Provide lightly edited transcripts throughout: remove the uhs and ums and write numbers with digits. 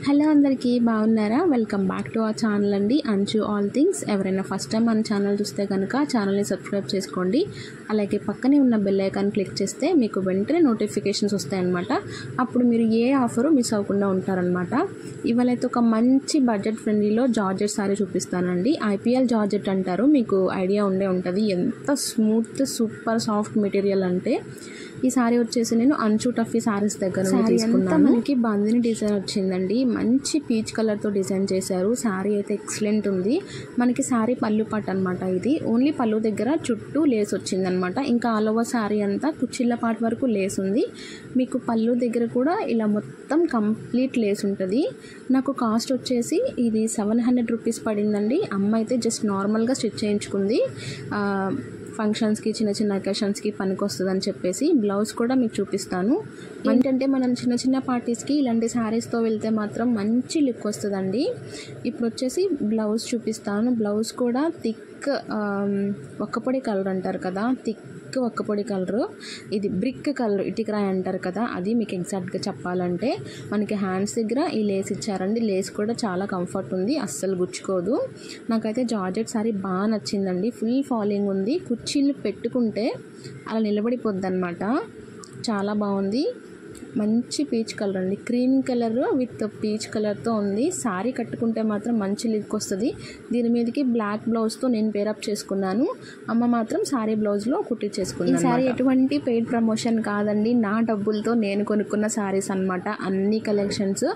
Hello అందరికీ బాగున్నారా? Welcome back to our channel అండి అంచు ఆల్ థింగ్స్. ఎవరైనా ఫస్ట్ టైం మన ఛానల్ చూస్తే కనుక ఛానల్ని సబ్స్క్రైబ్ చేసుకోండి. అలాగే పక్కనే ఉన్న బెల్ ఐకాన్ క్లిక్ చేస్తే మీకు వెంటనే నోటిఫికేషన్స్ వస్తాయన్నమాట. అప్పుడు మీరు ఏ ఆఫరు మిస్ అవ్వకుండా ఉంటారనమాట. ఇవాళైతే ఒక మంచి బడ్జెట్ ఫ్రెండ్లీలో జార్జెట్ సారీ చూపిస్తానండి. ఐపీఎల్ జార్జెట్ అంటారు, మీకు ఐడియా ఉండే ఉంటుంది. ఎంత స్మూత్ సూపర్ సాఫ్ట్ మెటీరియల్ అంటే ఈ సారీ వచ్చేసి నేను అంచు టఫీ సారీస్ దగ్గర నుంచి తీసుకున్నాను. మనకి బందిని డిజైన్ వచ్చిందండి, మంచి పీచ్ కలర్తో డిజైన్ చేశారు. సారీ అయితే ఎక్సలెంట్ ఉంది. మనకి సారీ పళ్ళు పాటు అనమాట. ఇది ఓన్లీ పళ్ళు దగ్గర చుట్టూ లేస్ వచ్చిందనమాట. ఇంకా ఆల్ ఓవర్ సారీ అంతా కుచ్చిళ్ళ పాటు వరకు లేస్ ఉంది. మీకు పళ్ళు దగ్గర కూడా ఇలా మొత్తం కంప్లీట్ లేస్ ఉంటుంది. నాకు కాస్ట్ వచ్చేసి ఇది 700 రూపీస్ పడిందండి. అమ్మ అయితే జస్ట్ నార్మల్గా స్టిచ్ చేయించుకుంది. ఫంక్షన్స్కి చిన్న చిన్న అకేషన్స్కి పనికి వస్తుందని చెప్పేసి. బ్లౌజ్ కూడా మీకు చూపిస్తాను. ఏంటంటే మనం చిన్న చిన్న పార్టీస్కి ఇలాంటి శారీస్తో వెళ్తే మాత్రం మంచి లుక్ వస్తుందండి. ఇప్పుడు వచ్చేసి బ్లౌజ్ చూపిస్తాను. బ్లౌజ్ కూడా థిక్ ఒక్కపొడి కలర్ అంటారు కదా, థిక్ ఒక్కపొడి కలరు. ఇది బ్రిక్ కలర్, ఇటుకరాయి అంటారు కదా, అది మీకు ఎగ్జాక్ట్గా చెప్పాలంటే. మనకి హ్యాండ్స్ దగ్గర ఈ లేస్ ఇచ్చారండి. లేస్ కూడా చాలా కంఫర్ట్ ఉంది, అస్సలు గుచ్చుకోదు. నాకైతే జార్జెట్ సారీ బాగా నచ్చిందండి. ఫుల్ ఫాలింగ్ ఉంది, కుర్చీలు పెట్టుకుంటే అలా నిలబడిపోద్ది అనమాట. చాలా బాగుంది. మంచి పీచ్ కలర్ అండి, క్రీమ్ కలర్ విత్ పీచ్ కలర్తో ఉంది. సారీ కట్టుకుంటే మాత్రం మంచి లుక్ వస్తుంది. దీని మీదకి బ్లాక్ బ్లౌజ్తో నేను పేరప్ చేసుకున్నాను. అమ్మ మాత్రం సారీ బ్లౌజ్లో కుట్టించేసుకున్నాను. ఈ సారీ ఎటువంటి పెయిడ్ ప్రమోషన్ కాదండి, నా డబ్బులతో నేను కొనుక్కున్న సారీస్ అనమాట. అన్ని కలెక్షన్స్.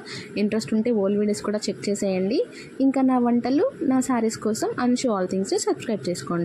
ఇంట్రెస్ట్ ఉంటే ఓల్డ్ వీడియోస్ కూడా చెక్ చేసేయండి. ఇంకా నా వంటలు, నా సారీస్ కోసం అంచు ఆల్ థింగ్స్ సబ్స్క్రైబ్ చేసుకోండి.